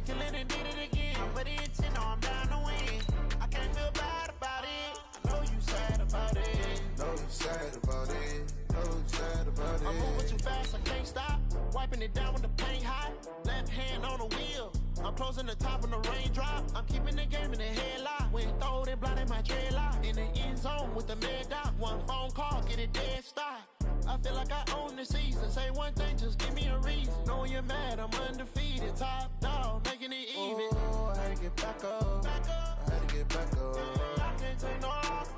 killing and did it again. But the intent, no, I'm down to win. I can't feel bad about it. I know you sad about it. Know you sad about it. Know you sad about it. I'm moving too fast, I can't stop. Wiping it down when the paint hot. Left hand on the wheel. I'm closing the top when the raindrop. I'm keeping the game in the headlock. When throwed and blinded my dreadlock. In the end zone with the mad dot. One phone call, get it dead stop. I feel like I own the season. Say one thing, just give me a reason. Knowing you're mad, I'm undefeated. Top dog, making it even. Oh, I had to get back up. Back up. I had to get back up. I can't take no loss.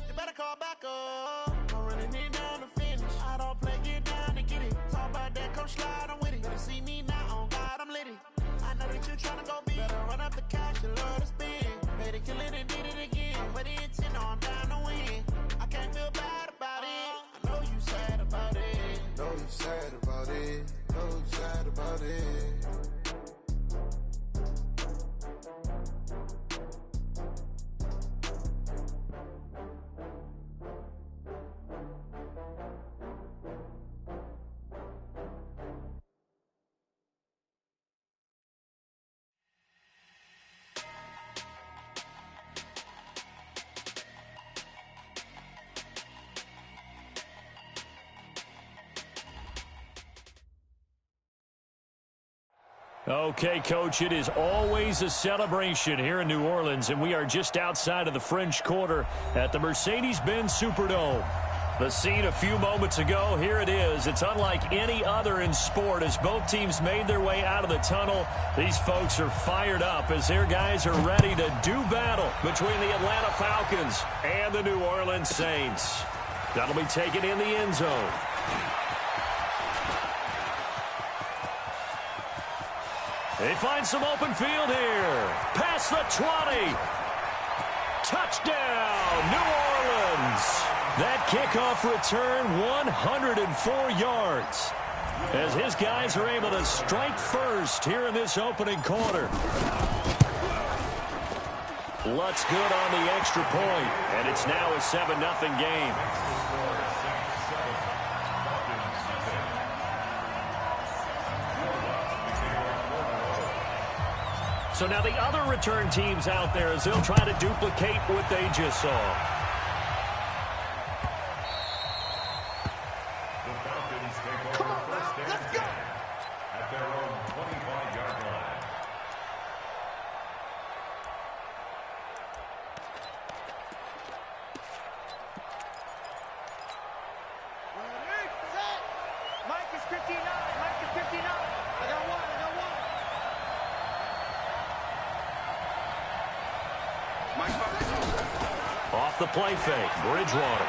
You better call back up. I'm running it down to finish. I don't play, get down to get it. Talk about that, come slide, I'm with it. Better see me now, on God, I'm lit it. I know that you tryna go big. Better run up the cash, you love to spin. Better kill it and did it again. But the intent, no, I'm down to win. I can't feel bad about it. I know you sad about it. Know you sad about it. Know you sad about it. Okay, Coach, it is always a celebration here in New Orleans, and we are just outside of the French Quarter at the Mercedes-Benz Superdome. The scene a few moments ago, here it is. It's unlike any other in sport as both teams made their way out of the tunnel. These folks are fired up as their guys are ready to do battle between the Atlanta Falcons and the New Orleans Saints. That'll be taken in the end zone. They find some open field here. Past the 20. Touchdown, New Orleans. That kickoff return, 104 yards. As his guys are able to strike first here in this opening quarter. Lutz good on the extra point, and it's now a 7-0 game. So now the other return teams out there as they'll try to duplicate what they just saw. The Falcons take over first and 10 at their own 25-yard line. Mike is 59. Mike is 59. I got one. Off the play fake, Bridgewater.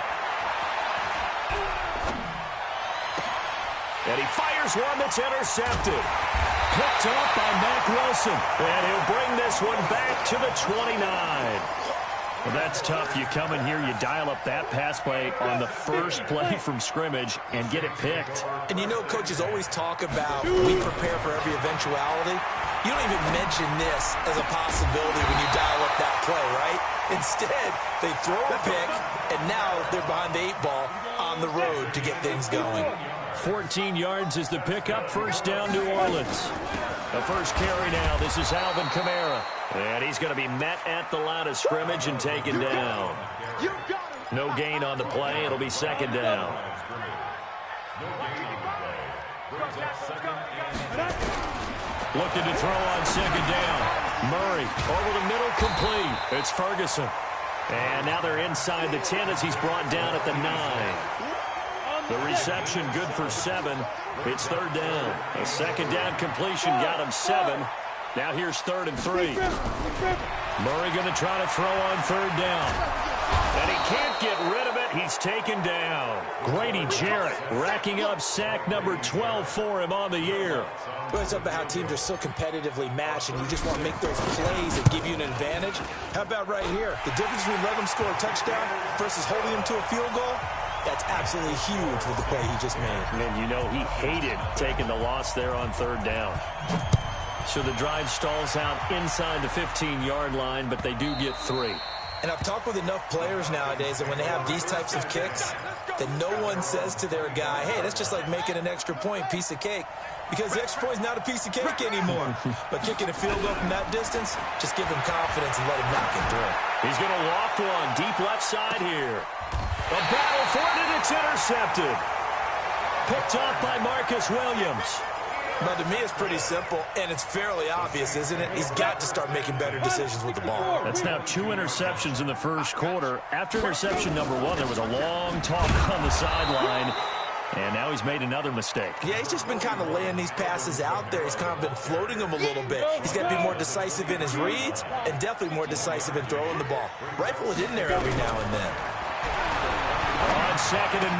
And he fires one that's intercepted. Picked up by Mack Wilson. And he'll bring this one back to the 29. Well, that's tough. You come in here, you dial up that pass play on the first play from scrimmage and get it picked. And you know, coaches always talk about we prepare for every eventuality. You don't even mention this as a possibility when you dial up that play, right? Instead, they throw a pick, and now they're behind the 8 ball on the road to get things going. 14 yards is the pickup. First down, New Orleans. The first carry now. This is Alvin Kamara. And he's going to be met at the line of scrimmage and taken down. No gain on the play. It'll be second down. Looking to throw on second down. Murray over the middle, complete. It's Ferguson. And now they're inside the 10 as he's brought down at the 9. The reception good for 7. It's third down. A second down completion got him 7. Now here's 3rd and 3. Murray going to try to throw on third down. And he can't get rid of it. He's taken down. Grady Jarrett racking up sack number 12 for him on the year. Well, it's about how teams are so competitively matched, and you just want to make those plays that give you an advantage. How about right here? The difference between letting them score a touchdown versus holding them to a field goal, that's absolutely huge with the play he just made. And you know he hated taking the loss there on third down. So the drive stalls out inside the 15-yard line, but they do get 3. And I've talked with enough players nowadays that when they have these types of kicks, that no one says to their guy, hey, that's just like making an extra point, piece of cake. Because the extra point is not a piece of cake anymore. But kicking a field goal from that distance, just give him confidence and let him knock it through. He's going to loft one deep left side here. A battle for it, and it's intercepted. Picked off by Marcus Williams. But to me, it's pretty simple, and it's fairly obvious, isn't it? He's got to start making better decisions with the ball. That's now 2 interceptions in the first quarter. After interception number 1, there was a long talk on the sideline. And now he's made another mistake. Yeah, he's just been kind of laying these passes out there. He's kind of been floating them a little bit. He's got to be more decisive in his reads and definitely more decisive in throwing the ball. Rifle it in there every now and then. On 2nd and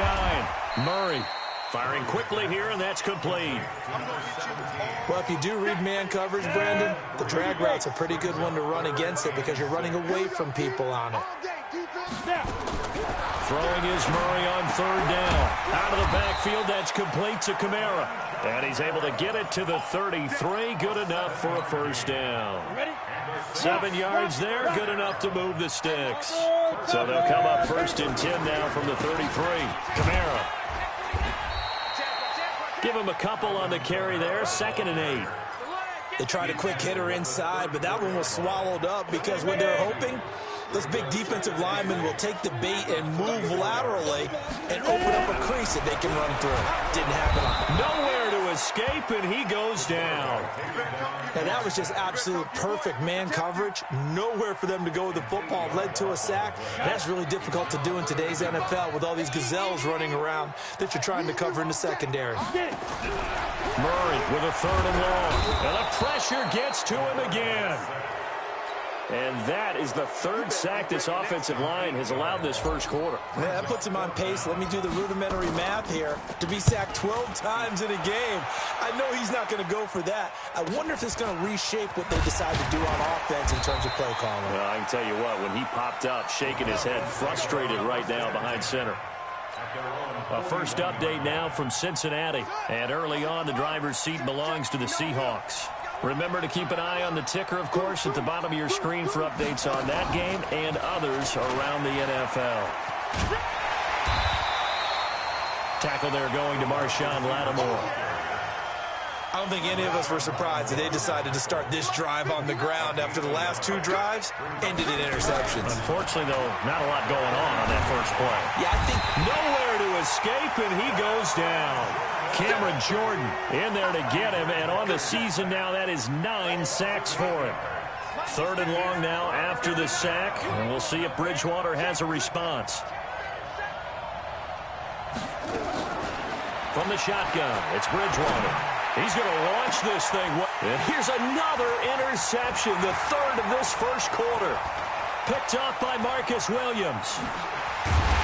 9, Murray firing quickly here, and that's complete. Well, if you do read man coverage, Brandon, the drag route's a pretty good one to run against it because you're running away from people on it. Throwing is Murray on 3rd down. Out of the backfield, that's complete to Kamara. And he's able to get it to the 33. Good enough for a first down. 7 yards there, good enough to move the sticks. So they'll come up 1st and 10 now from the 33. Kamara. Give him a couple on the carry there, 2nd and 8. They tried a quick hitter inside, but that one was swallowed up because what they're hoping, those big defensive linemen will take the bait and move laterally and open up a crease that they can run through. Didn't happen. Nowhere to escape, and he goes down. And that was just absolute perfect man coverage. Nowhere for them to go with the football. Led to a sack. And that's really difficult to do in today's NFL with all these gazelles running around that you're trying to cover in the secondary. Murray with a 3rd and long. And the pressure gets to him again. And that is the 3rd sack this offensive line has allowed this first quarter. Yeah, that puts him on pace. Let me do the rudimentary math here. To be sacked 12 times in a game, I know he's not going to go for that. I wonder if it's going to reshape what they decide to do on offense in terms of play calling. Well, I can tell you what, when he popped up, shaking his head, frustrated right now behind center. A first update now from Cincinnati. And early on, the driver's seat belongs to the Seahawks. Remember to keep an eye on the ticker, of course, at the bottom of your screen for updates on that game and others around the NFL. Tackle there going to Marshawn Lattimore. I don't think any of us were surprised that they decided to start this drive on the ground after the last 2 drives ended in interceptions. Unfortunately, though, not a lot going on that first play. Yeah, I think nowhere to escape, and he goes down. Cameron Jordan in there to get him, and on the season now, that is 9 sacks for him. 3rd and long now after the sack, and we'll see if Bridgewater has a response. From the shotgun, it's Bridgewater. He's going to launch this thing. And here's another interception, the 3rd of this first quarter. Picked off by Marcus Williams.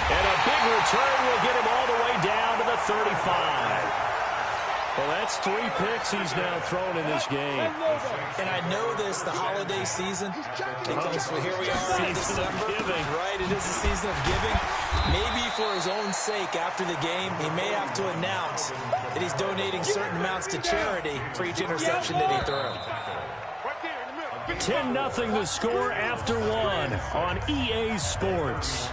And a big return will get him all the way down to the 35. Well, that's 3 picks he's now thrown in this game. And I know this, the holiday season, because here we are in December. Right, it is the season of giving. Maybe for his own sake, after the game, he may have to announce that he's donating certain amounts to charity for each interception that he threw. 10-0 the score after 1 on EA Sports.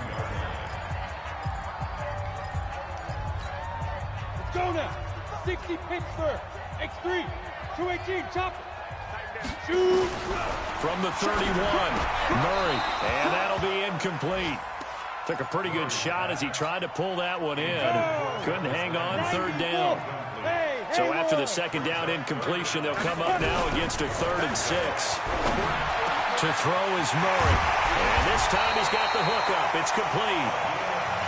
Let's go now. 60 Pittsburgh. X3. 218. Chop it. Shoot. From the 31, Murray. And that'll be incomplete. Took a pretty good shot as he tried to pull that one in. Couldn't hang on 3rd down. So after the 2nd down incompletion, they'll come up now against a 3rd and 6. To throw is Murray. And this time he's got the hook up. It's complete.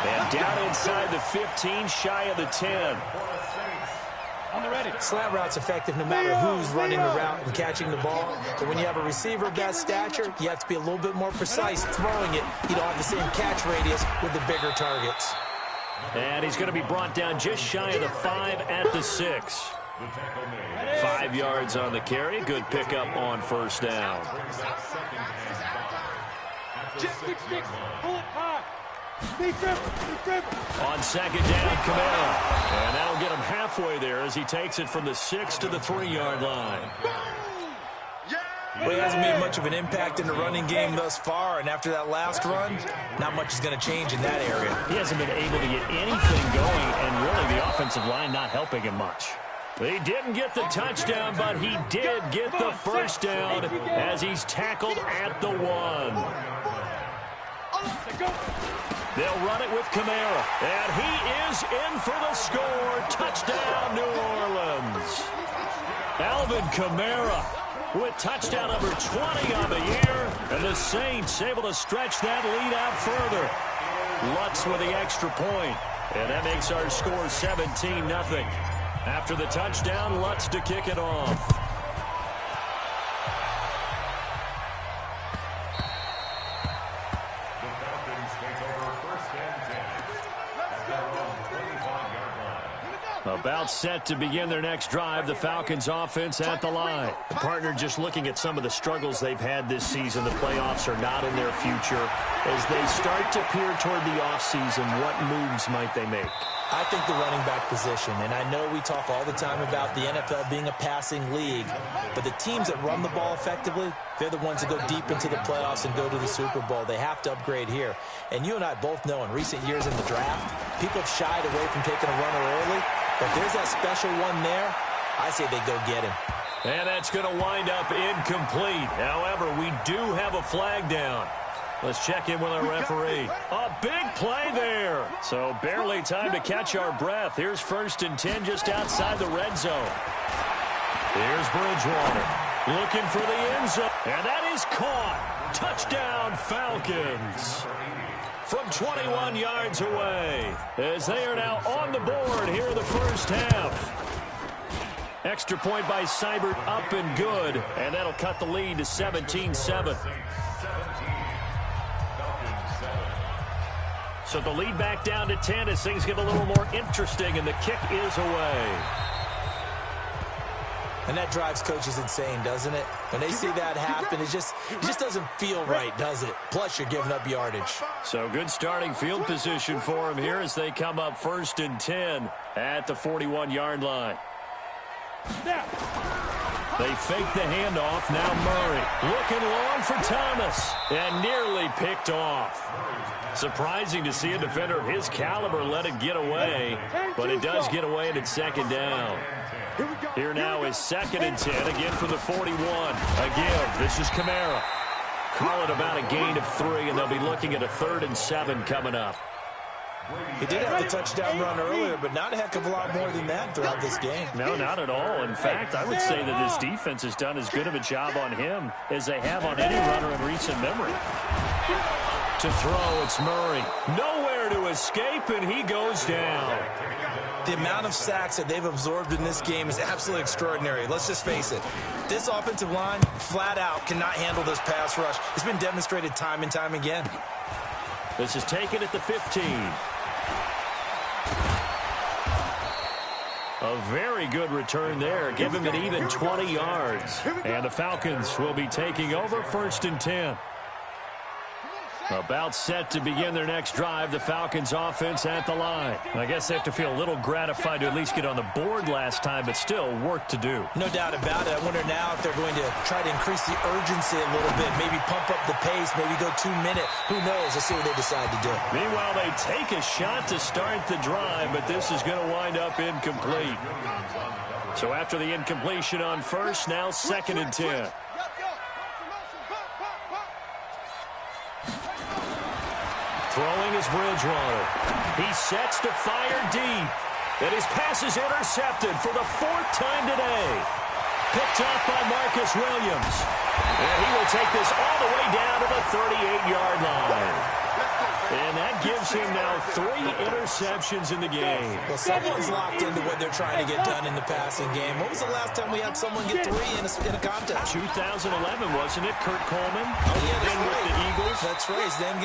And down inside the 15, shy of the 10. On the ready. Slant route's effective no matter who's running the route and catching the ball. But when you have a receiver of that stature, you have to be a little bit more precise throwing it. You don't have the same catch radius with the bigger targets. And he's going to be brought down just shy of the 5 at the 6. 5 yards on the carry. Good pickup on 1st down. Just 6-6. Pull it high. On 2nd down, Kamara. And that'll get him halfway there as he takes it from the 6 to the 3-yard line. Well, he hasn't made much of an impact in the running game thus far, and after that last run, not much is going to change in that area. He hasn't been able to get anything going, and really the offensive line not helping him much. He didn't get the touchdown, but he did get the first down as he's tackled at the 1. They'll run it with Kamara, and he is in for the score. Touchdown, New Orleans. Alvin Kamara with touchdown number 20 on the year, and the Saints able to stretch that lead out further. Lutz with the extra point, and that makes our score 17-0. After the touchdown, Lutz to kick it off. About set to begin their next drive, the Falcons offense at the line. Partner, just looking at some of the struggles they've had this season, the playoffs are not in their future. As they start to peer toward the offseason, what moves might they make? I think the running back position, and I know we talk all the time about the NFL being a passing league, but the teams that run the ball effectively, they're the ones that go deep into the playoffs and go to the Super Bowl. They have to upgrade here. And you and I both know in recent years in the draft, people have shied away from taking a runner early, but there's that special one there. I say they go get him. And that's going to wind up incomplete. However, we do have a flag down. Let's check in with our referee. A big play there. So barely time to catch our breath. Here's 1st and 10 just outside the red zone. Here's Bridgewater looking for the end zone. And that is caught. Touchdown, Falcons. From 21 yards away, as they are now on the board here in the first half. Extra point by Seibert, up and good, and that'll cut the lead to 17-7. So the lead back down to 10 as things get a little more interesting, and the kick is away. And that drives coaches insane, doesn't it? When they see that happen, it just doesn't feel right, does it? Plus, you're giving up yardage. So good starting field position for them here as they come up 1st and 10 at the 41-yard line. They fake the handoff. Now Murray looking long for Thomas and nearly picked off. Surprising to see a defender of his caliber let it get away, but it does get away and it's 2nd down. Here now is 2nd and 10, again for the 41. A give. This is Kamara. Call it about a gain of 3, and they'll be looking at a 3rd and 7 coming up. He did have the touchdown run earlier, but not a heck of a lot more than that throughout this game. No, not at all. In fact, I would say that this defense has done as good of a job on him as they have on any runner in recent memory. To throw, it's Murray. Nowhere to escape, and he goes down. The amount of sacks that they've absorbed in this game is absolutely extraordinary. Let's just face it. This offensive line, flat out, cannot handle this pass rush. It's been demonstrated time and time again. This is taken at the 15. A very good return there. Give him an even 20 yards. And the Falcons will be taking over 1st and 10. About set to begin their next drive, the Falcons offense at the line. I guess they have to feel a little gratified to at least get on the board last time, but still work to do. No doubt about it. I wonder now if they're going to try to increase the urgency a little bit, maybe pump up the pace, maybe go 2-minute. Who knows? Let's see what they decide to do. Meanwhile, they take a shot to start the drive, but this is going to wind up incomplete. So after the incompletion on 1st, now 2nd and 10. Throwing is Bridgewater. He sets to fire deep. And his pass is intercepted for the 4th time today. Picked up by Marcus Williams. And he will take this all the way down to the 38-yard line. And that gives him now 3 interceptions in the game. Well, someone's locked into what they're trying to get done in the passing game. When was the last time we had someone get 3 in a contest? 2011, wasn't it? Kurt Coleman? Oh, yeah, then with the Eagles. That's right. Then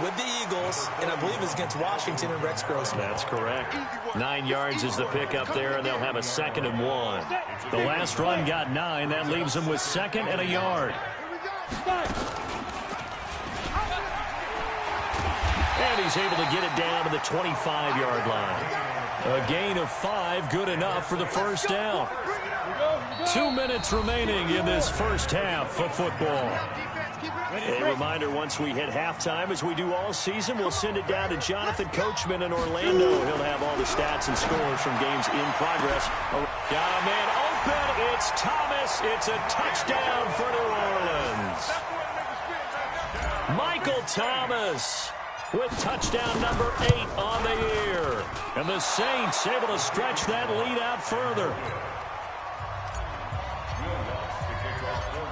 with the Eagles, and I believe it's against Washington and Rex Grossman. That's correct. 9 yards is the pickup there, and they'll have a 2nd and 1. The last run got 9. That leaves them with 2nd and a yard. And he's able to get it down to the 25-yard line. A gain of 5, good enough for the first down. 2 minutes remaining in this first half of football. A reminder, once we hit halftime, as we do all season, we'll send it down to Jonathan Coachman in Orlando. He'll have all the stats and scores from games in progress. Got a man open. It's Thomas. It's a touchdown for New Orleans. Michael Thomas with touchdown number 8 on the year. And the Saints able to stretch that lead out further.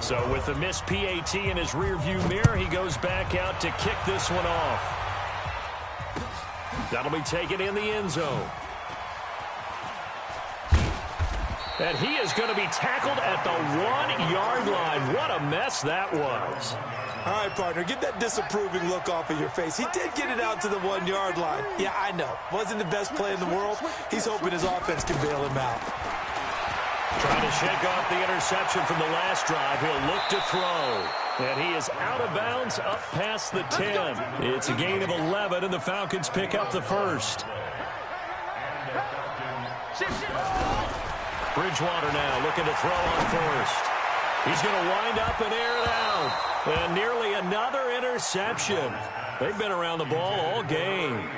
So with the missed PAT in his rearview mirror, he goes back out to kick this one off. That'll be taken in the end zone. And he is going to be tackled at the 1-yard line. What a mess that was. All right, partner, get that disapproving look off of your face. He did get it out to the 1-yard line. Yeah, I know. Wasn't the best play in the world. He's hoping his offense can bail him out. Trying to shake off the interception from the last drive. He'll look to throw. And he is out of bounds up past the 10. It's a gain of 11, and the Falcons pick up the first. Bridgewater now looking to throw on first. He's going to wind up and air it out. And nearly another interception. They've been around the ball all game.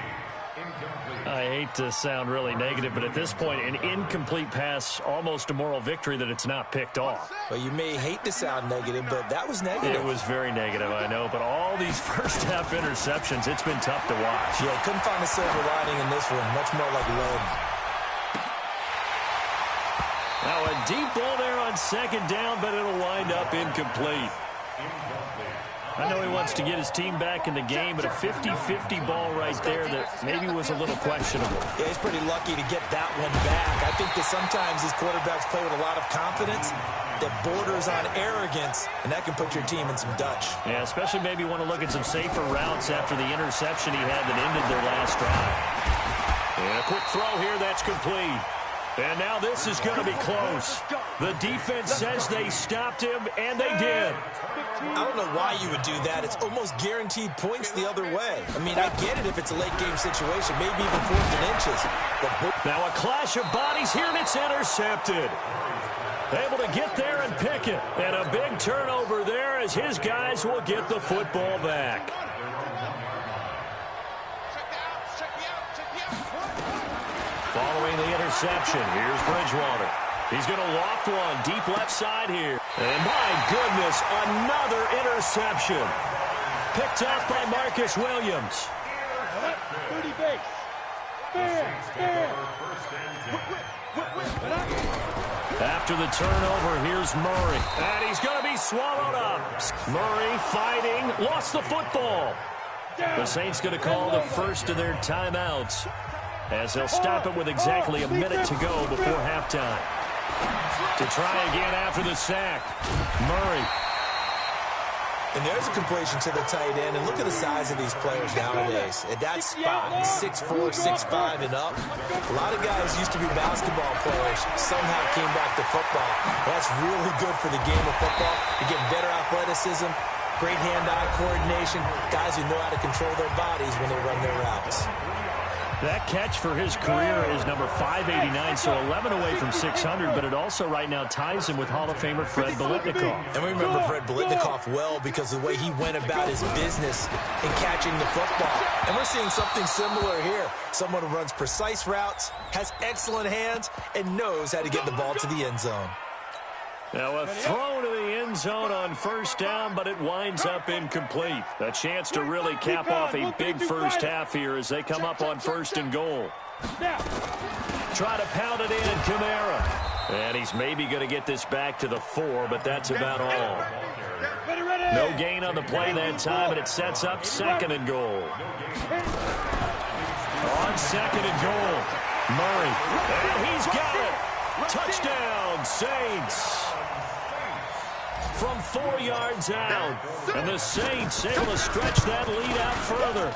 I hate to sound really negative, but at this point, an incomplete pass, almost a moral victory that it's not picked off. Well, you may hate to sound negative, but that was negative. It was very negative, I know, but all these first-half interceptions, it's been tough to watch. Yeah, couldn't find a silver lining in this one. Much more like lead. Now a deep ball there on second down, but it'll wind up incomplete. I know he wants to get his team back in the game, but a 50-50 ball right there that maybe was a little questionable. Yeah, he's pretty lucky to get that one back. I think that sometimes these quarterbacks play with a lot of confidence that borders on arrogance, and that can put your team in some Dutch. Yeah, especially maybe want to look at some safer routes after the interception he had that ended their last drive. And a quick throw here, that's complete. And now this is going to be close. The defense says they stopped him, and they did. I don't know why you would do that. It's almost guaranteed points the other way. I mean, I get it if it's a late-game situation, maybe even 4th and inches. But now a clash of bodies here, and it's intercepted. Able to get there and pick it. And a big turnover there as his guys will get the football back. Following the interception, here's Bridgewater. He's going to loft one deep left side here. And my goodness, another interception. Picked up by Marcus Williams. 30 base. Fair. After the turnover, here's Murray. And he's going to be swallowed up. Murray fighting, lost the football. The Saints going to call the first of their timeouts, as they'll stop it with exactly a minute to go before halftime. To try again after the sack. Murray. And there's a completion to the tight end. And look at the size of these players nowadays. At that spot, 6'4", 6'5", and up. A lot of guys used to be basketball players, somehow came back to football. That's really good for the game of football. You get better athleticism, great hand-eye coordination, guys who know how to control their bodies when they run their routes. That catch for his career is number 589, so 11 away from 600, but it also right now ties him with Hall of Famer Fred Biletnikoff. And we remember Fred Biletnikoff well because of the way he went about his business in catching the football. And we're seeing something similar here. Someone who runs precise routes, has excellent hands, and knows how to get the ball to the end zone. Now a throw to the end zone on first down, but it winds up incomplete. A chance to really cap off a big first half here as they come up on 1st and goal. Try to pound it in, Kamara. And he's maybe going to get this back to the 4, but that's about all. No gain on the play that time, and it sets up 2nd and goal. On 2nd and goal, Murray. And he's got it. Touchdown, Saints. From 4 yards out. And the Saints able to stretch that lead out further.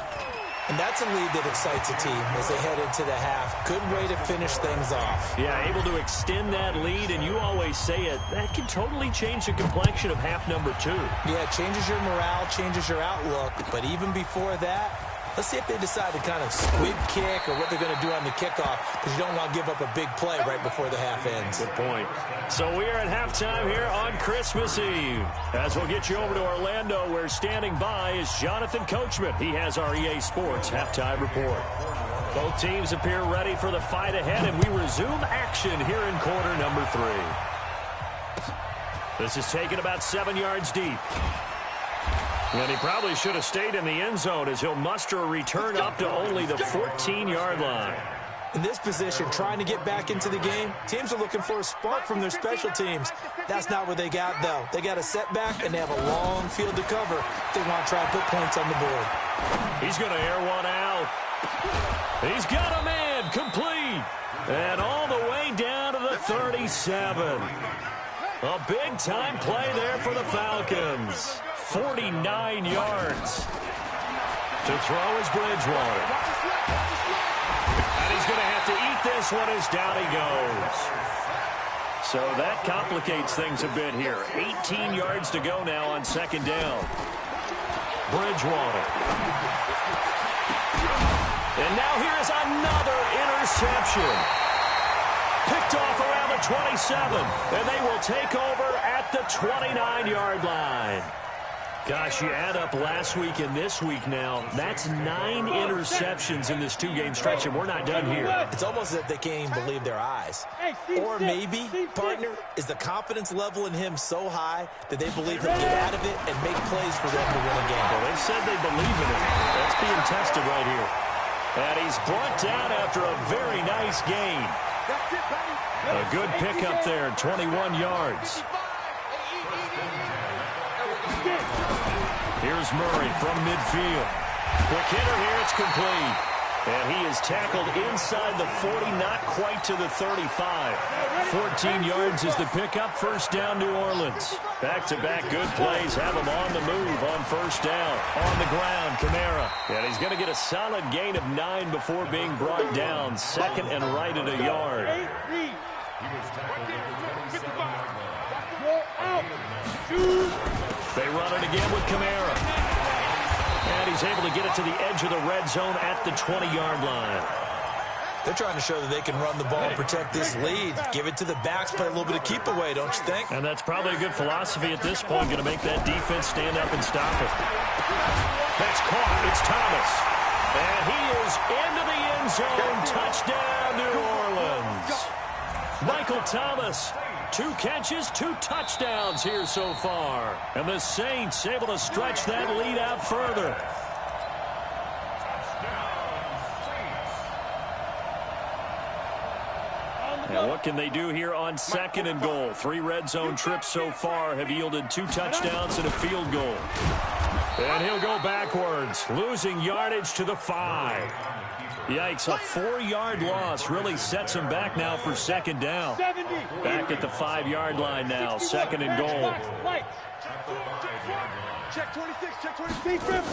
And that's a lead that excites a team as they head into the half. Good way to finish things off. Yeah, able to extend that lead, and you always say it, that can totally change the complexion of half number 2. Yeah, it changes your morale, changes your outlook. But even before that, Let's see if they decide to kind of squib kick or what they're going to do on the kickoff, because you don't want to give up a big play right before the half ends. Good point. So we are at halftime here on Christmas Eve. As we'll get you over to Orlando, where standing by is Jonathan Coachman. He has our EA Sports halftime report. Both teams appear ready for the fight ahead, and we resume action here in quarter number 3. This is taken about 7 yards deep. And he probably should have stayed in the end zone, as he'll muster a return up to only the 14-yard line. In this position, trying to get back into the game, teams are looking for a spark from their special teams. That's not what they got, though. They got a setback, and they have a long field to cover if they want to try and put points on the board. He's going to air one out. He's got a man complete. And all the way down to the 37. A big-time play there for the Falcons. 49 yards. To throw is Bridgewater. And he's going to have to eat this one as down he goes. So that complicates things a bit here. 18 yards to go now on second down. Bridgewater. And now here's another interception. Picked off around the 27, and they will take over at the 29-yard line. Gosh, you add up last week and this week now, that's 9 interceptions in this 2-game stretch, and we're not done here. It's almost as if they can't even believe their eyes. Or maybe, partner, is the confidence level in him so high that they believe he'll get out of it and make plays for them to win a game. Well, they said they believe in him. That's being tested right here. And he's brought down after a very nice gain. A good pickup there, 21 yards. Here's Murray from midfield. Quick hitter here, it's complete. And he is tackled inside the 40, not quite to the 35. 14 yards is the pickup, first down New Orleans. Back-to-back good plays have him on the move on first down. On the ground, Kamara. And he's going to get a solid gain of 9 before being brought down. Second and right at a yard. They run it again with Kamara. And he's able to get it to the edge of the red zone at the 20-yard line. They're trying to show that they can run the ball and protect this lead. Give it to the backs, play a little bit of keep away, don't you think? And that's probably a good philosophy at this point, going to make that defense stand up and stop it. That's caught. It's Thomas. And he is into the end zone. Touchdown, New Orleans. Michael Thomas. 2 catches, 2 touchdowns here so far. And the Saints able to stretch that lead out further. And what can they do here on second and goal? 3 red zone trips so far have yielded 2 touchdowns and a field goal. And he'll go backwards, losing yardage to the 5. Yikes, a 4-yard loss really sets him back now for second down. Back at the 5-yard line now, second and goal. Check 26, check 26.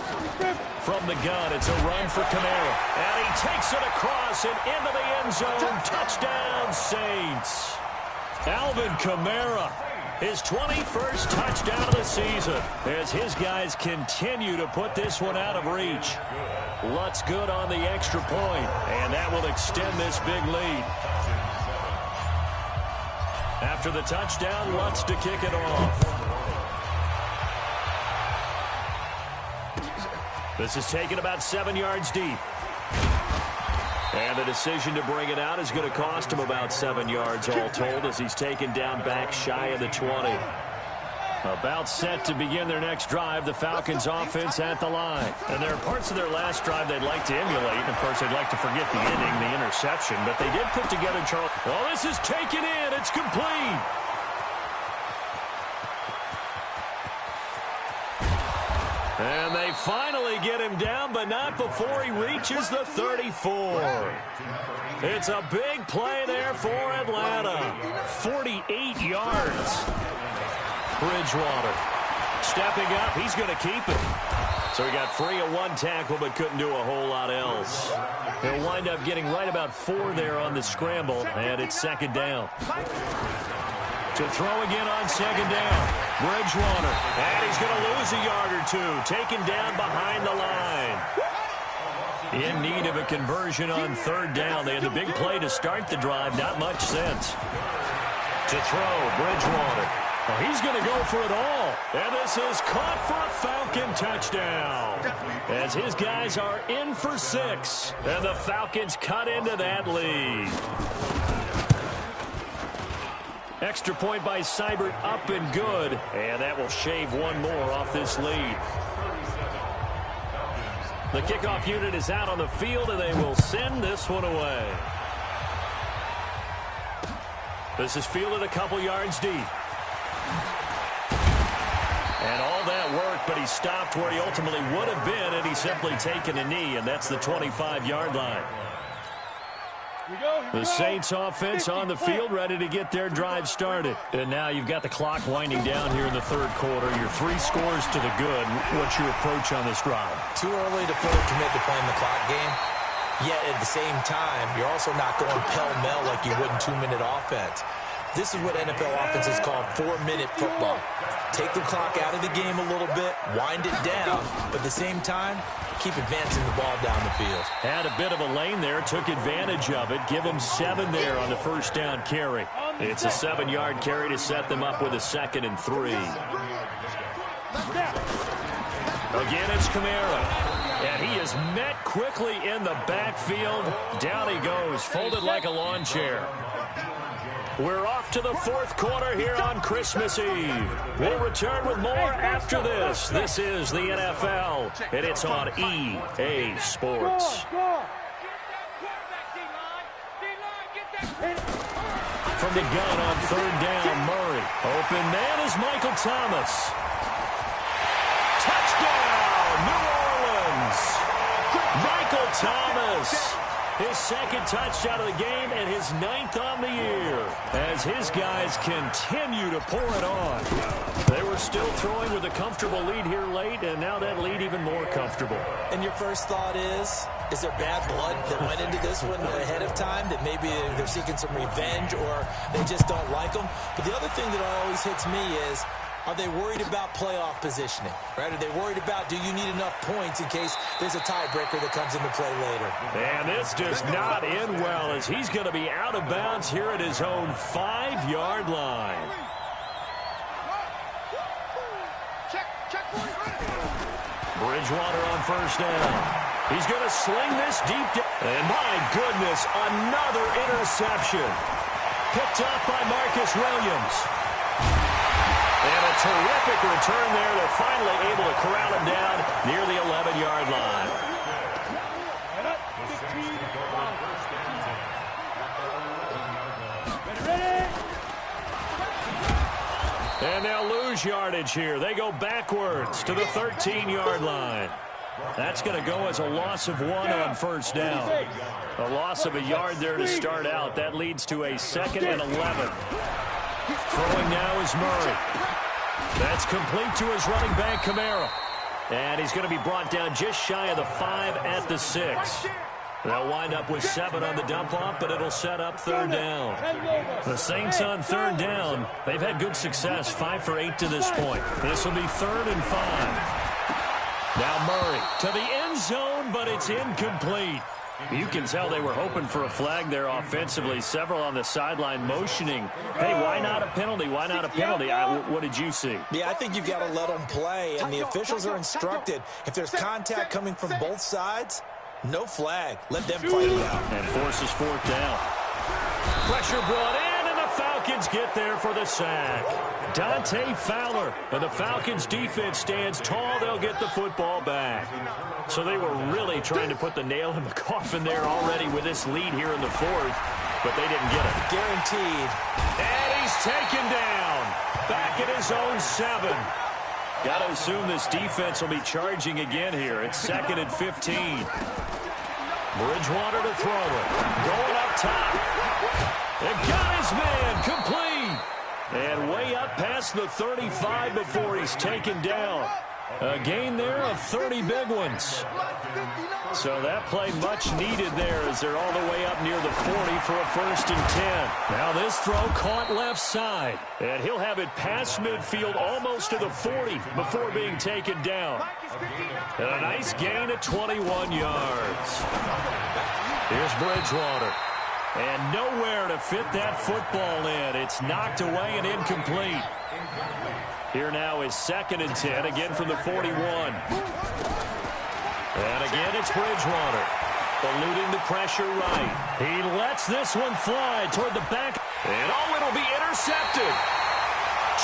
From the gun, it's a run for Kamara. And he takes it across and into the end zone. Touchdown, Saints. Alvin Kamara, his 21st touchdown of the season, as his guys continue to put this one out of reach. Lutz good on the extra point, and that will extend this big lead. After the touchdown, Lutz to kick it off. This is taken about 7 yards deep. And the decision to bring it out is going to cost him about 7 yards all told, as he's taken down back shy of the 20. About set to begin their next drive, the Falcons offense at the line. And there are parts of their last drive they'd like to emulate. And of course, they'd like to forget the ending, the interception. But they did put together Charles. Oh, this is taken in. It's complete. And they finally get him down, but not before he reaches the 34. It's a big play there for Atlanta. 48 yards. Bridgewater stepping up. He's going to keep it. So he got free of 1 tackle, but couldn't do a whole lot else. He'll wind up getting right about 4 there on the scramble, and it's second down. To throw again on second down. Bridgewater. And he's going to lose a yard or 2. Taken down behind the line. In need of a conversion on third down. They had the big play to start the drive. Not much sense. To throw, Bridgewater. Well, he's going to go for it all. And this is caught for a Falcon touchdown. As his guys are in for 6. And the Falcons cut into that lead. Extra point by Seibert, up and good. And that will shave one more off this lead. The kickoff unit is out on the field, and they will send this one away. This is fielded a couple yards deep. And all that work, but he stopped where he ultimately would have been had he simply taken a knee, and that's the 25-yard line. The Saints offense on the field, ready to get their drive started. And now you've got the clock winding down here in the third quarter. Your 3 scores to the good. What's your approach on this drive? Too early to fully commit to playing the clock game. Yet at the same time, you're also not going pell-mell like you would in 2-minute offense. This is what NFL offenses call 4-minute football. Take the clock out of the game a little bit, wind it down, but at the same time, keep advancing the ball down the field. Had a bit of a lane there, took advantage of it. Give him 7 there on the first down carry. It's a 7-yard carry to set them up with a 2nd and 3. Again, it's Kamara. And he is met quickly in the backfield. Down he goes, folded like a lawn chair. We're off to the fourth quarter here on Christmas Eve. We'll return with more after this. This is the NFL, and it's on EA Sports. From the gun on third down, Murray. Open man is Michael Thomas. Touchdown, New Orleans. Michael Thomas. His 2nd touchdown of the game and his 9th on the year as his guys continue to pour it on. They were still throwing with a comfortable lead here late, and now that lead even more comfortable. And your first thought is there bad blood that went into this one ahead of time, that maybe they're seeking some revenge or they just don't like them? But the other thing that always hits me is, are they worried about playoff positioning? Right? Are they worried about, do you need enough points in case there's a tiebreaker that comes into play later? And this does not end well as he's going to be out of bounds here at his own 5-yard line. Bridgewater on first down. He's going to sling this deep down. And my goodness, another interception. Picked up by Marcus Williams. And a terrific return there. They're finally able to corral him down near the 11-yard line. And they'll lose yardage here. They go backwards to the 13-yard line. That's going to go as a loss of 1 on first down. A loss of a yard there to start out. That leads to a 2nd and 11. Throwing now is Murray. That's complete to his running back, Kamara. And he's going to be brought down just shy of the 5 at the 6. They'll wind up with 7 on the dump-off, but it'll set up third down. The Saints on third down. They've had good success, 5 for 8 to this point. This will be 3rd and 5. Now Murray to the end zone, but it's incomplete. You can tell they were hoping for a flag there offensively. Several on the sideline motioning, hey, why not a penalty? Why not a penalty? What did you see? Yeah, I think you've got to let them play, and the officials are instructed. If there's contact coming from both sides, no flag. Let them fight it out. And forces 4th down. Pressure brought in, and the Falcons get there for the sack. Dante Fowler, and the Falcons defense stands tall. They'll get the football back. So they were really trying to put the nail in the coffin there already with this lead here in the 4th, but they didn't get it. Guaranteed. And he's taken down. Back at his own 7. Got to assume this defense will be charging again here. It's 2nd and 15. Bridgewater to throw it. Going up top. And got his man complete. And way up past the 35 before he's taken down. A gain there of 30 big ones. So that play much needed there as they're all the way up near the 40 for a 1st and 10. Now this throw caught left side. And he'll have it past midfield almost to the 40 before being taken down. And a nice gain of 21 yards. Here's Bridgewater. And nowhere to fit that football in. It's knocked away and incomplete. Here now is 2nd and 10, again from the 41. And again, it's Bridgewater, eluding the pressure right. He lets this one fly toward the back. And, oh, it'll be intercepted.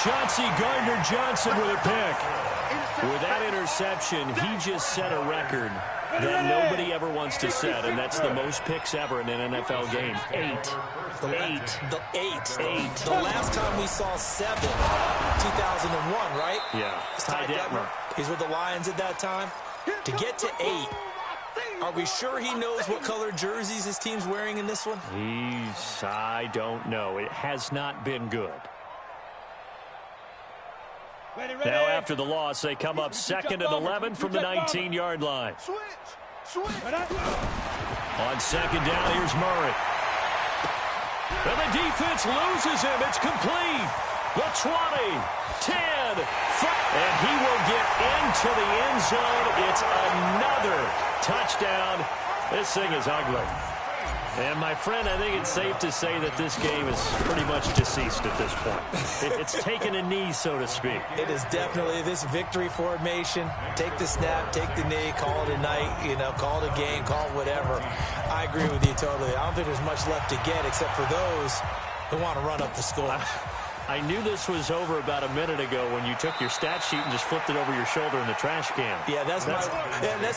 Chauncey Gardner-Johnson with a pick. With that interception, he just set a record that nobody ever wants to set, and that's the most picks ever in an NFL game. 8. The last time we saw 7, 2001, right? Yeah. Ty Detmer. He's with the Lions at that time. To get to 8, are we sure he knows what color jerseys his team's wearing in this one? I don't know. It has not been good. Now after the loss, they come up 2nd and 11 from the 19-yard line. On 2nd down, here's Murray. And the defense loses him. It's complete. The 20, 10, 5. And he will get into the end zone. It's another touchdown. This thing is ugly. And, my friend, I think it's safe to say that this game is pretty much deceased at this point. It's taken a knee, so to speak. It is definitely this victory formation. Take the snap, take the knee, call it a night, call it a game, call it whatever. I agree with you totally. I don't think there's much left to get except for those who want to run up the score. I knew this was over about a minute ago when you took your stat sheet and just flipped it over your shoulder in the trash can. Yeah, that's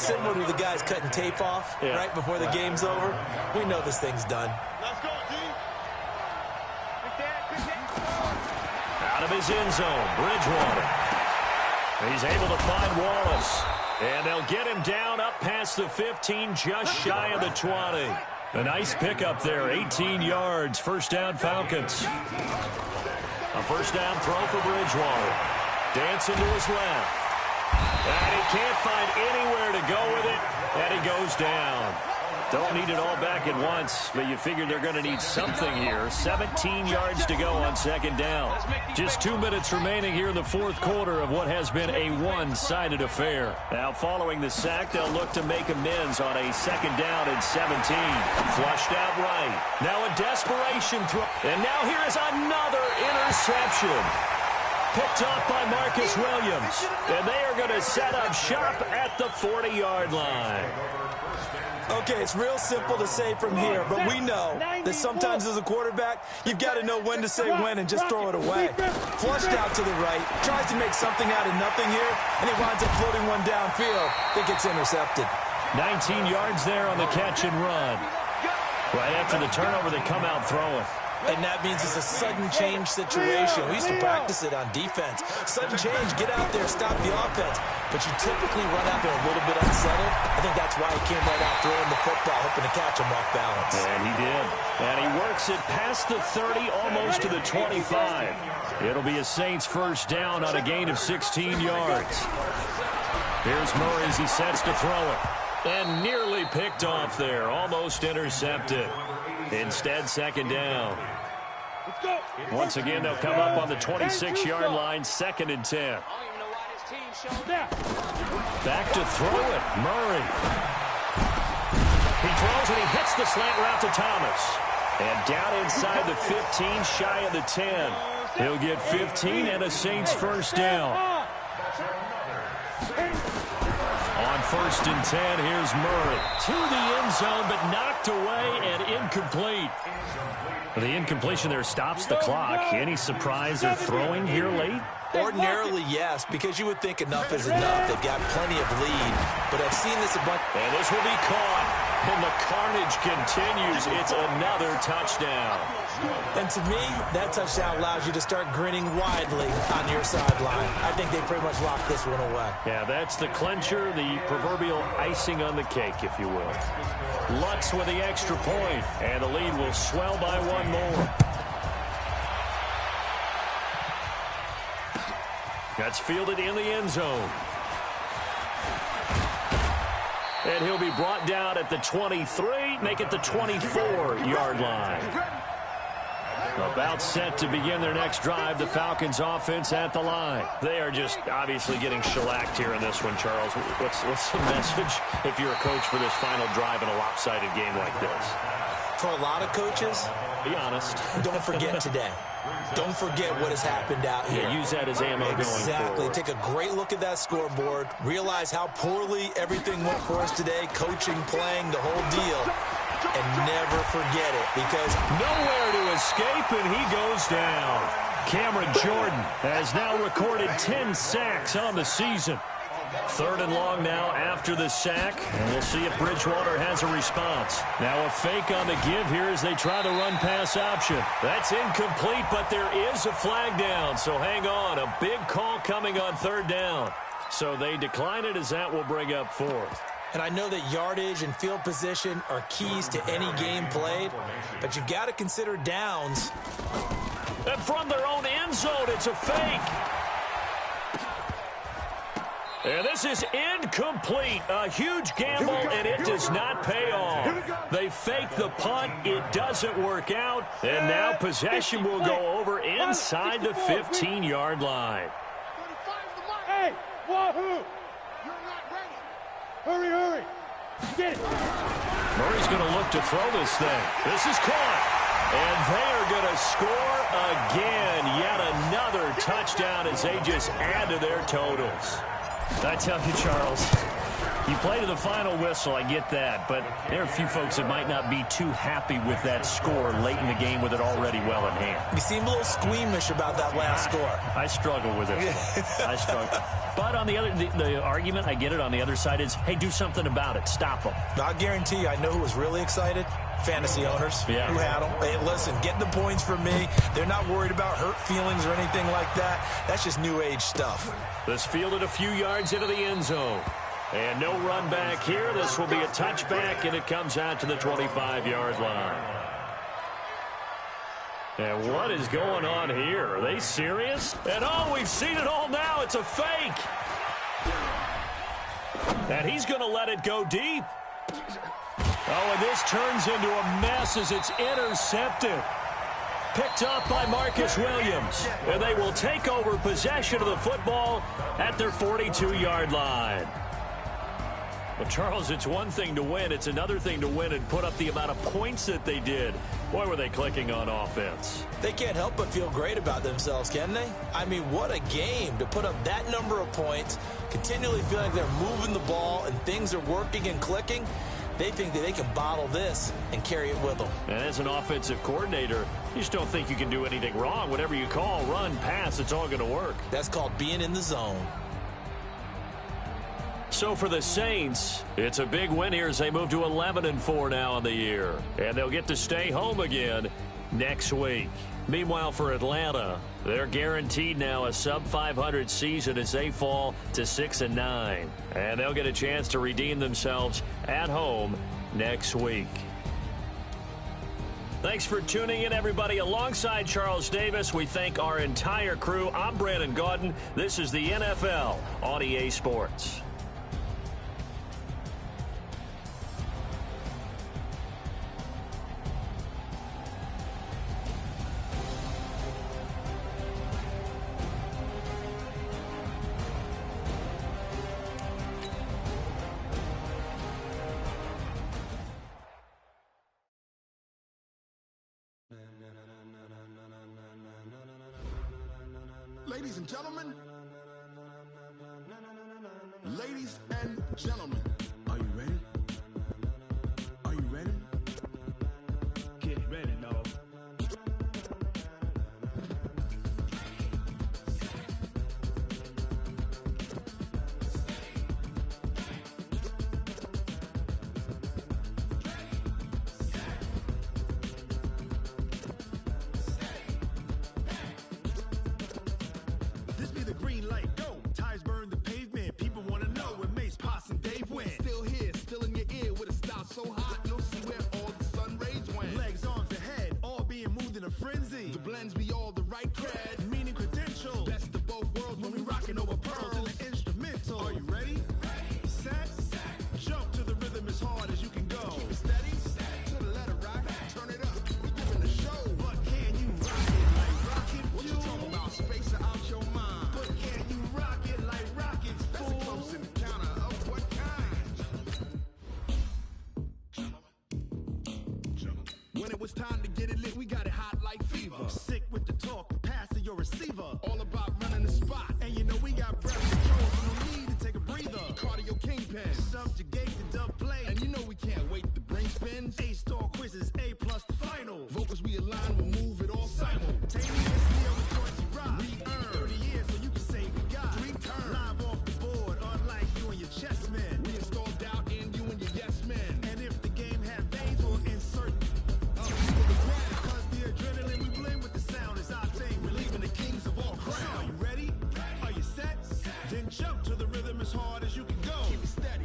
similar to the guys cutting tape off right before the game's over. We know this thing's done. Let's go, D. Out of his end zone, Bridgewater. He's able to find Wallace. And they'll get him down up past the 15, just shy of the 20. A nice pickup there, 18 yards, 1st down Falcons. A 1st down throw for Bridgewater. Dancing to his left. And he can't find anywhere to go with it, and he goes down. Don't need it all back at once, but you figure they're going to need something here. 17 yards to go on 2nd down. Just 2 minutes remaining here in the 4th quarter of what has been a one-sided affair. Now following the sack, they'll look to make amends on a 2nd down and 17. Flushed out right. Now a desperation throw. And now here is another interception. Picked off by Marcus Williams. And they are going to set up shop at the 40-yard line. Okay, it's real simple to say from here, but we know that sometimes as a quarterback, you've got to know when to say when and just throw it away. Flushed out to the right, tries to make something out of nothing here, and he winds up floating one downfield that gets intercepted. 19 yards there on the catch and run. Right after the turnover, they come out throwing. And that means it's a sudden change situation. We used to practice it on defense. Sudden change, get out there, stop the offense. But you typically run out there a little bit unsettled. I think that's why he came right out throwing the football, hoping to catch him off balance. And he did. And he works it past the 30, almost to the 25. It'll be a Saints 1st down on a gain of 16 yards. Here's Murray as he sets to throw it. And nearly picked off there, almost intercepted. Instead, 2nd down. Once again, they'll come up on the 26-yard line, 2nd and 10. Back to throw it, Murray. He throws and he hits the slant route to Thomas. And down inside the 15, shy of the 10. He'll get 15 and a Saints 1st down. On 1st and 10, here's Murray. To the end zone, but knocked away and incomplete. The incompletion there stops the clock. Any surprise they're throwing here late? Ordinarily, yes, because you would think enough is enough. They've got plenty of lead, but I've seen this a bunch. And this will be caught, and the carnage continues. It's another touchdown. And to me, that touchdown allows you to start grinning widely on your sideline. I think they pretty much locked this one away. Yeah, that's the clincher, the proverbial icing on the cake, if you will. Lutz with the extra point, and the lead will swell by one more. That's fielded in the end zone. And he'll be brought down at the 23, make it the 24-yard line. About set to begin their next drive, the Falcons offense at the line. They are just obviously getting shellacked here in this one, Charles. What's the message if you're a coach for this final drive in a lopsided game like this? For a lot of coaches, be honest. Don't forget today. Don't forget what has happened out here. Yeah, use that as ammo going forward. Exactly. Take a great look at that scoreboard. Realize how poorly everything went for us today. Coaching, playing, the whole deal. And never forget it, because nowhere to escape, and he goes down. Cameron Jordan has now recorded 10 sacks on the season. 3rd and long now after the sack, and we'll see if Bridgewater has a response. Now a fake on the give here as they try the run-pass option. That's incomplete, but there is a flag down, so hang on. A big call coming on 3rd down. So they decline it as that will bring up 4th. And I know that yardage and field position are keys to any game played, but you've got to consider downs. And from their own end zone, it's a fake. And this is incomplete. A huge gamble, and it does not pay off. They fake the punt. It doesn't work out. And now possession will go over inside the 15-yard line. Hey, Wahoo! Hurry, hurry. Get it. Murray's going to look to throw this thing. This is caught. And they are going to score again. Yet another touchdown as they just add to their totals. I tell you, Charles, you play to the final whistle, I get that, but there are a few folks that might not be too happy with that score late in the game with it already well in hand. You seem a little squeamish about that last score. I struggle with it. I struggle. But on the other, the argument, I get it, on the other side is, hey, do something about it. Stop them. I guarantee you, I know who was really excited. Fantasy owners who had them. Hey, listen, get the points for me. They're not worried about hurt feelings or anything like that. That's just new age stuff. This fielded a few yards into the end zone. And no run back here. This will be a touchback, and it comes out to the 25-yard line. And what is going on here? Are they serious? And oh, we've seen it all now. It's a fake. And he's going to let it go deep. Oh, and this turns into a mess as it's intercepted. Picked up by Marcus Williams. And they will take over possession of the football at their 42-yard line. Well, Charles, it's one thing to win. It's another thing to win and put up the amount of points that they did. Boy, were they clicking on offense. They can't help but feel great about themselves, can they? I mean, what a game to put up that number of points, continually feeling like they're moving the ball and things are working and clicking. They think that they can bottle this and carry it with them. And as an offensive coordinator, you just don't think you can do anything wrong. Whatever you call, run, pass, it's all going to work. That's called being in the zone. So for the Saints, it's a big win here as they move to 11-4 now on the year. And they'll get to stay home again next week. Meanwhile, for Atlanta, they're guaranteed now a sub-500 season as they fall to 6-9. And they'll get a chance to redeem themselves at home next week. Thanks for tuning in, everybody. Alongside Charles Davis, we thank our entire crew. I'm Brandon Gaudin. This is the NFL on EA Sports. Ladies and gentlemen, are you ready? Are you ready? Get ready, dog. This be the green light, go. Tires burn the pavement. People want to know where Mace, Potts, and Dave went. Still here, still in your ear with a style so hot, you'll see where all the sun rays went. Legs, arms, and head, all being moved in a frenzy. The blends be all the right cred, meaning credentials. Best of both worlds when we rockin' over pearls in the instrumental. Are you ready? Set, jump to the rhythm. When it was time to get it lit, we got it hot like fever. Sick with the talk, pass to your receiver. All about running the spot. And you know we got breath control, so no need to take a breather. Cardio kingpin, subjugate the dub play. And you know we can't wait to bring spins. A-star quizzes, A+ the final. Vocals we align, we'll move it all simultaneously on the joints you rock. We earn 30 years, so you can say we got 3 turns. Live off the board, unlike you and your chess men. We install doubt in you and your yes men. And if the game had veins, we'll insert up to the ground. Cause the adrenaline we blend with the sound is our thing. We're leaving the kings of all crowns. Are you ready? Are you set? Then jump to the rhythm as hard as you can go. Keep it steady,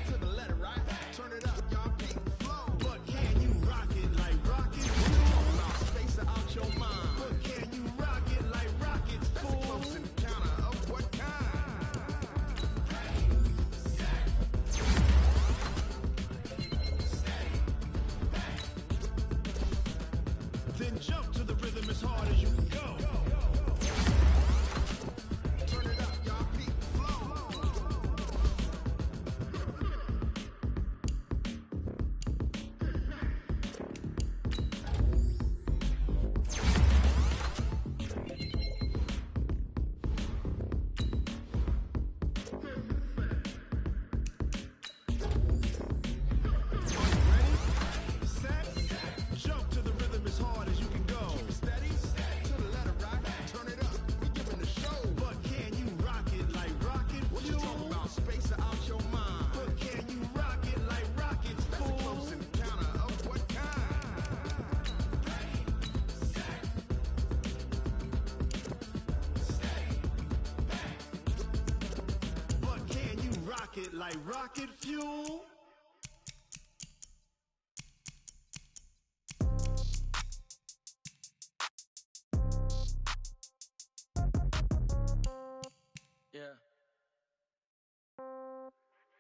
to the letter, right? Turn it up, y'all, keep the flow. But can you rock it like rockets? Talking about space out your mind. But can you rock it like rockets, fool? That's a close encounter of what kind? Then jump to the rhythm as hard as you can go. Turn it up, y'all, keep the flow. Ready, set, jump to the rhythm as hard as you can go. Keep it steady, to the letter, right? Turn it up, we giving the show. But can you rock it like rocket fuel? What you talking about? Space out your mind. But can you rock it like rockets, fool? That's a close encounter of what kind? But can you rock it like rocket fuel? Yeah.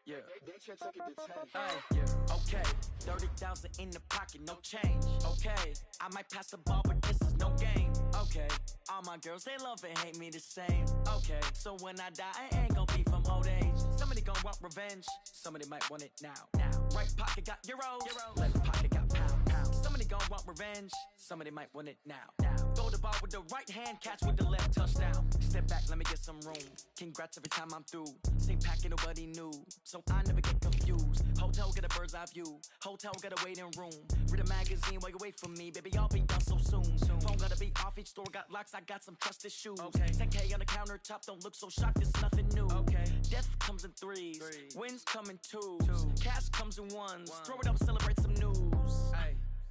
Yeah. Yeah. Okay. 30,000 in the pocket, no change. Okay. I might pass the ball, but this is no game. Okay. All my girls, they love and hate me the same. Okay. So when I die, I ain't gon' be from old age. Somebody gon' want revenge. Somebody might want it now. Right pocket got euros. Left pocket got pound. Somebody gon' want revenge. Somebody might want it now. Throw the ball with the right hand, catch with the left, touchdown. Step back, let me get some room. Congrats every time I'm through. Same packet, nobody knew, so I never get confused. Hotel get a bird's eye view. Hotel get a waiting room. Read a magazine while you wait for me, baby. I'll be done so soon. Phone gotta be off, each store got locks. I got some trusted shoes. 10K on the countertop, don't look so shocked. It's nothing new. Death comes in threes. Wins come in twos. Cash comes in ones. Throw it up, celebrate some news.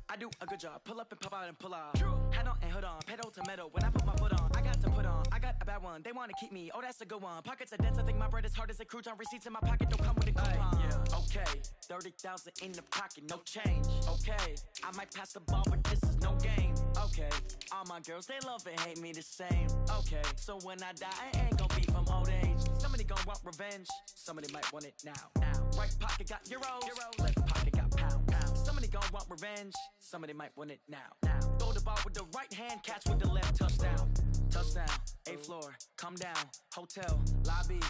I do a good job. Pull up and pop out and pull out. Head on and hood on. Pedal to metal. When I put my foot on, I got to put on. I got a bad one. They want to keep me. Oh, that's a good one. Pockets are dense. I think my bread is hard as a crouton. Receipts in my pocket don't come with a coupon. Yeah. Okay. 30,000 in the pocket. No change. Okay. I might pass the ball, but this is no game. Okay. All my girls, they love and hate me the same. Okay. So when I die, I ain't gon' be from old age. Somebody gon' want revenge. Somebody might want it now. Right pocket got euros. Left pocket got pound. Somebody gon' want revenge. Somebody might want it now. Throw the ball with the right hand, catch with the left, touchdown. Touchdown, 8th floor, come down, hotel, lobby.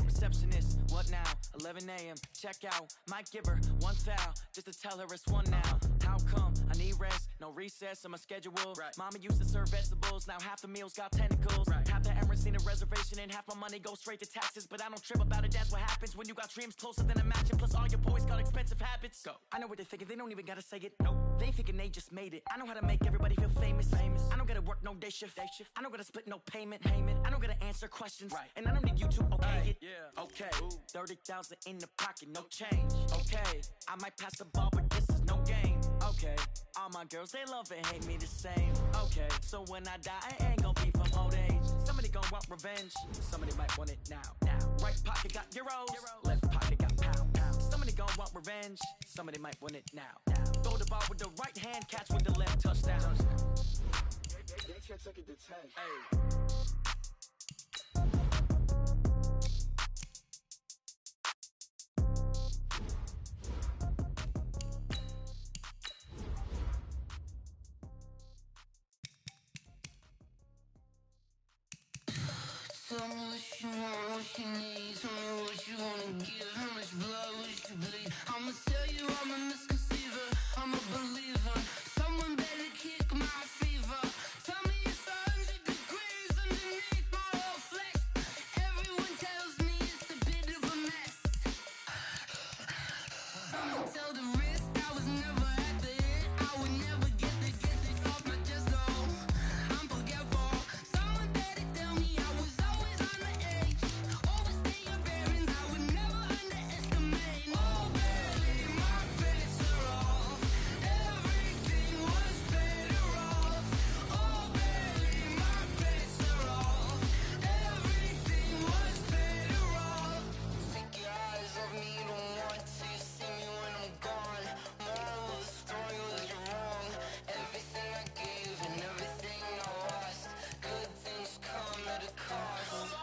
Receptionist, what now? 11 a.m., check out. Might give her one foul, just to tell her it's one now. How come? I need rest, no recess on my schedule. Mama used to serve vegetables, now half the meals got tentacles. Half the errands need a reservation and half my money goes straight to taxes. But I don't trip about it, that's what happens when you got dreams closer than a mansion. Plus all your boys got expensive habits. Go. I know what they're thinking, they don't even gotta say it. Nope. They thinking they just made it. I know how to make everybody feel famous. I don't gotta work no day shift. I don't gotta split no payment. I don't gotta answer questions. And I don't need you to okay it. Okay, 30,000 in the pocket, no change. Okay, I might pass the ball, but this is no game. Okay, all my girls, they love and hate me the same. Okay, so when I die, I ain't gon' be from old age. Somebody gon' want revenge. Somebody might want it now. Right pocket got euros. Left pocket got pound. Somebody gon' want revenge. Somebody might want it now. Throw the ball with the right hand, catch with the left, touchdown. They can't take it to 10. Tell me what you want, what you need. Tell me what you wanna give. How much blood would you bleed? I'ma tell you I'm a misconceiver. I'm a believer. Someone better kick my fever. Tell me it's 100 degrees underneath my whole flesh. Everyone tells me it's a bit of a mess. Someone tell the wrist I was never at the hit. I would never get it off my chest though. I'm forgetful. Someone better tell me I was always on the edge. Overstay your bearings, I would never underestimate. Oh barely, my bets are off. Everything was better off. Oh barely, my bets are off. Everything was better off. Take your eyes off me, you don't want to see me when I'm gone. Moral of the story was you're wrong. Everything I gave and everything I lost. Good things come at a cost.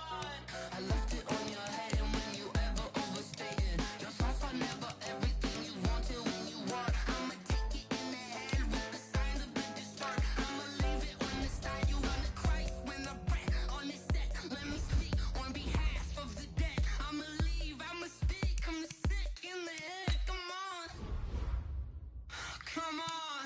I left it on your head, and when you ever overstated, your thoughts are never everything you wanted when you want. I'ma take it in the head with the signs of the distort. I'ma leave it on the side. You wanna Christ when I pray on this set. Let me speak on behalf of the dead. I'ma leave, I'ma speak. I'm the sick in the head. Come on, come on.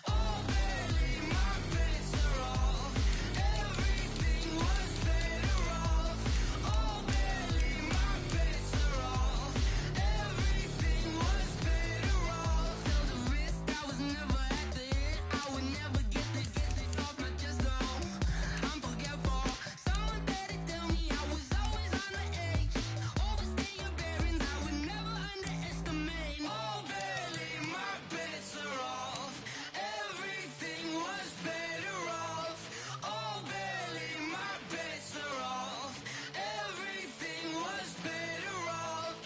Oh, barely, my bets are off. Everything was better off. Oh, barely, my bets are off. Everything was better off. Tell the wrist I was never at the hit. I would never get it off my chest though. I'm forgetful. Someone better tell me I was always on the edge. Overstay your bearings, I would never underestimate. Oh, barely, my bets are off. Everything was better off. Oh, barely, my bets are off. Everything was better off.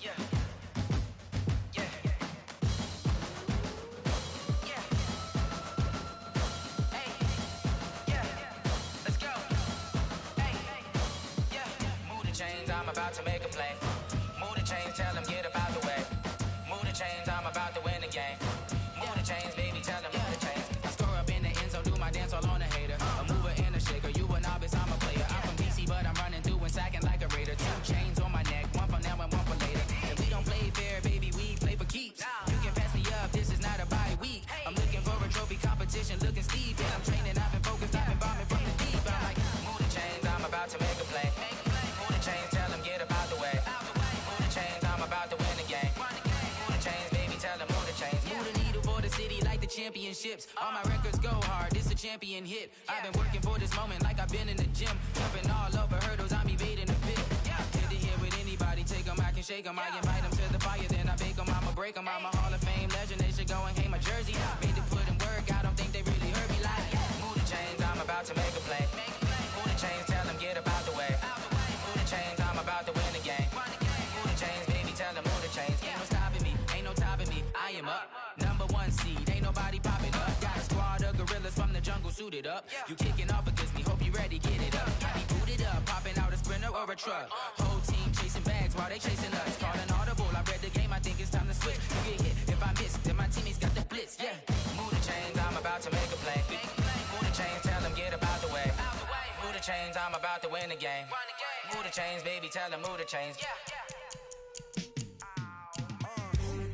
Yeah. Yeah. Yeah. Hey. Yeah. Let's go. Hey. Yeah. Move the chains, I'm about to make a play. Move the chains, tell them get about the way. Move the chains, I'm about to win the game. Move the chains, baby, tell them move the chains. I score up in the end zone, do my dance all on a hater. A mover and a shaker, you a novice, I'm a player. I'm from DC, but I'm running through and sacking like a raider. 2 chains on my neck, one for now and one for later. And we don't play fair, baby, we play for keeps. You can pass me up, this is not a bye week. I'm looking for a trophy competition, looking steep. And I'm training, I've been focused, I've been bombing from the deep. I'm like, move the chains, I'm about to make a play. Move the chains, tell them get about the way. Move the chains, I'm about to win the game. Move the chains, baby, tell them move the chains. Move the needle for the city like the championships. All my records go hard, this a champion hit. I've been working for this moment like I've been in the gym. Jumping all over hurdles, I'm evading the pit. Hit the hit with anybody, take them, I can shake them. I invite them to the fire, then I bake them, I'ma break them. I'm a Hall of Fame legend, they should go and hang my jersey. Made to put in work, I don't think they really heard me like. Move the chains, I'm about to make a play. Move the chains, tell them get about the way. Move the chains, I'm about to win the game. Move the chains, baby, tell them move the chains. Ain't no stopping me, ain't no topping me, I am up. Number 1 seed, ain't nobody popping up. Got a squad of gorillas from the jungle suited up. You kicking off against me, hope you ready, get it up. I be booted up, popping out a Sprinter or a truck. Whole team chasing bags while they chasing us. Calling audible, I read the game, I think it's time to switch. You get hit, if I miss, then my teammates got the blitz, yeah. Move the chains, I'm about to make a play. Move the chains, tell them get about the way. Move the chains, I'm about to win the game. Move the chains, baby, tell them move the chains.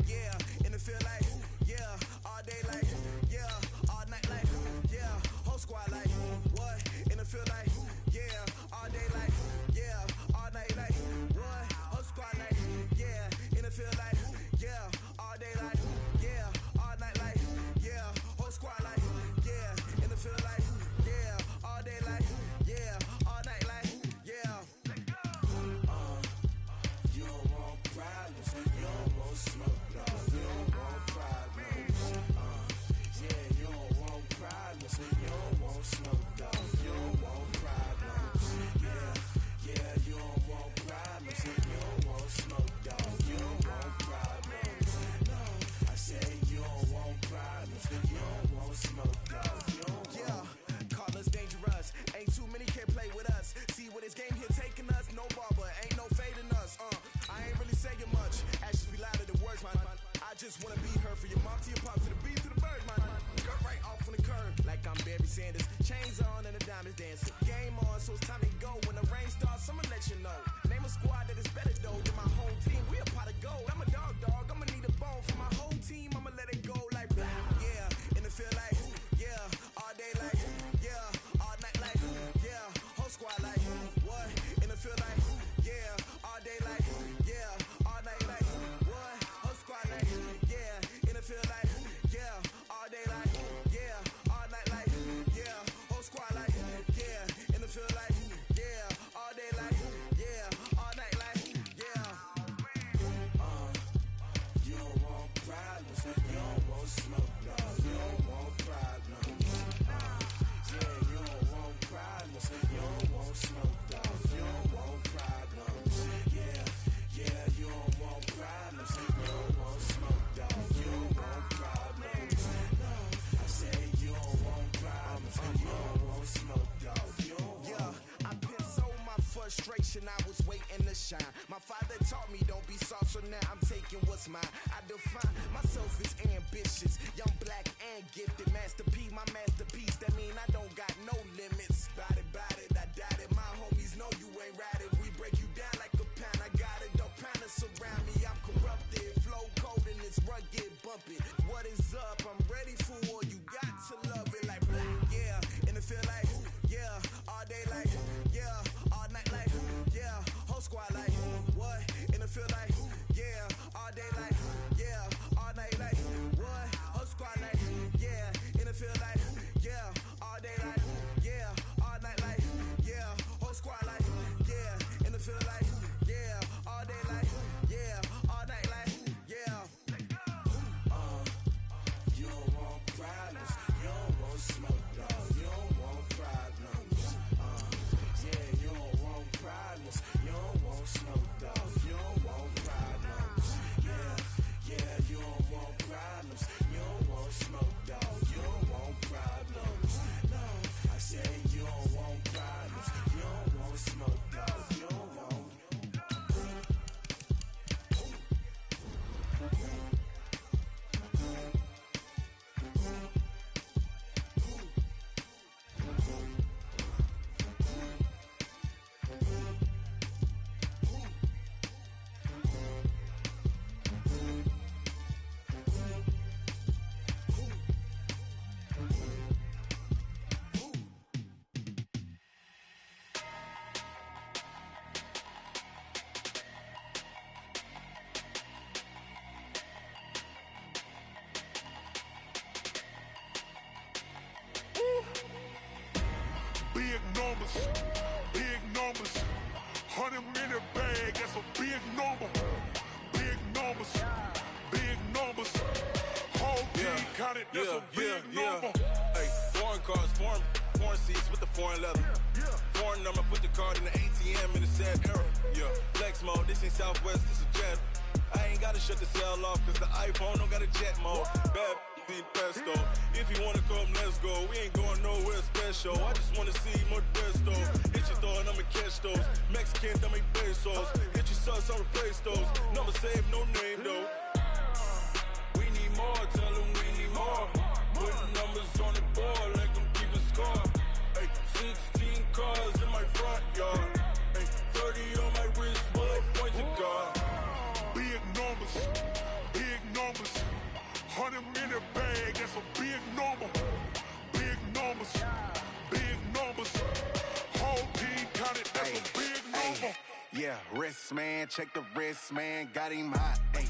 Yeah, in the field like, yeah, all day like, yeah, all night like, yeah, whole squad like, what? In the field like, yeah, all day like, yeah, all night like, what? Whole squad like, yeah, in the field like, yeah, all day like, yeah, all night like, yeah, whole squad like, yeah, in the field like, yeah, all day like, yeah, all night like, yeah. You don't want was waiting to shine. My father taught me don't be soft, so now I'm taking what's mine. I define myself as ambitious, young, black, and gifted. Master P, my masterpiece. That mean I don't got no limits. Bout it, I doubt it. My homies know you ain't ratted. We break you down like a pound. I got it, don't pound to surround me. I'm corrupted, flow cold and it's rugged, bumpy. What is up? I'm ready for war. You got to love it like black, yeah. And it feel like, yeah. All day like, yeah. All night like, yeah. Whole squad like, what? And it feel like, yeah. All day like, yeah. All night like, what? Whole squad like, yeah. And it feel like, yeah. All day like, yeah. All night like, yeah. Whole squad like, yeah. And it feel like, yeah. All day like, yeah. All night like, yeah. You don't want problems. You don't want smoke, dog. You don't want problems. Yeah, you don't want problems. You don't want smoke, dog. You don't want problems. Yeah, you don't want problems. You don't want smoke, dog. You don't want problems. No, I said you don't want problems. You don't want smoke, dog. You don't want. Big numbers, 100 in a bag, that's a big number. Big numbers, whole team counted, that's a big number. Hey, foreign cars, foreign seats with the foreign leather. Foreign number, put the card in the ATM in the sad era. Yeah, flex mode, this ain't Southwest, this a jet. I ain't gotta shut the cell off, cause the iPhone don't got a jet mode. Bad pesto. If you wanna come, let's go. We ain't going nowhere special. I just wanna see more Modesto. Hit your thought, I'ma catch those. Mexican, dame pesos. Hit your sus, I'll replace those. Number saved, no name though. We need more, tell them we need more. Putting numbers on the board like I'm keeping score. Hey, 16 cars in my front yard. Hey, 30 on my wrist, while I point to God. Big numbers, 100 in a bag, that's a big number. Big numbers, whole team counted, that's a big number. Yeah, wrist man, check the wrist man, got him hot. Ay,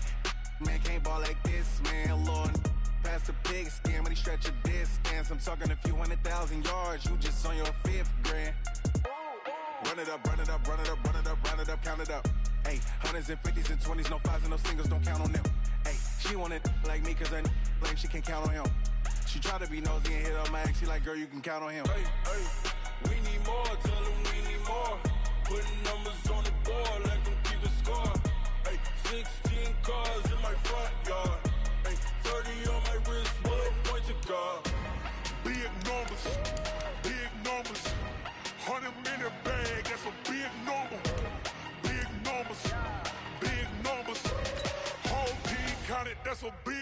man can't ball like this, man. Lord, past the pig skin, but he stretch a distance. I'm talking a few 100,000 yards, you just on your 5th grand. Run it up, count it up. Ay, hundreds and 50s and 20s, no 5s and no singles, don't count on them. Ay, she want it like me, cause her like she can count on him. She try to be nosy and hit on my ex, she like, girl, you can count on him. Hey, we need more, tell them we need more. Putting numbers on the board like I'm keeping score. Hey, 16 cars in my front yard. Hey, 30 on my wrist, while I point to God. Big numbers, 100 in a bag, that's a big number. Big numbers, whole team counted, that's a big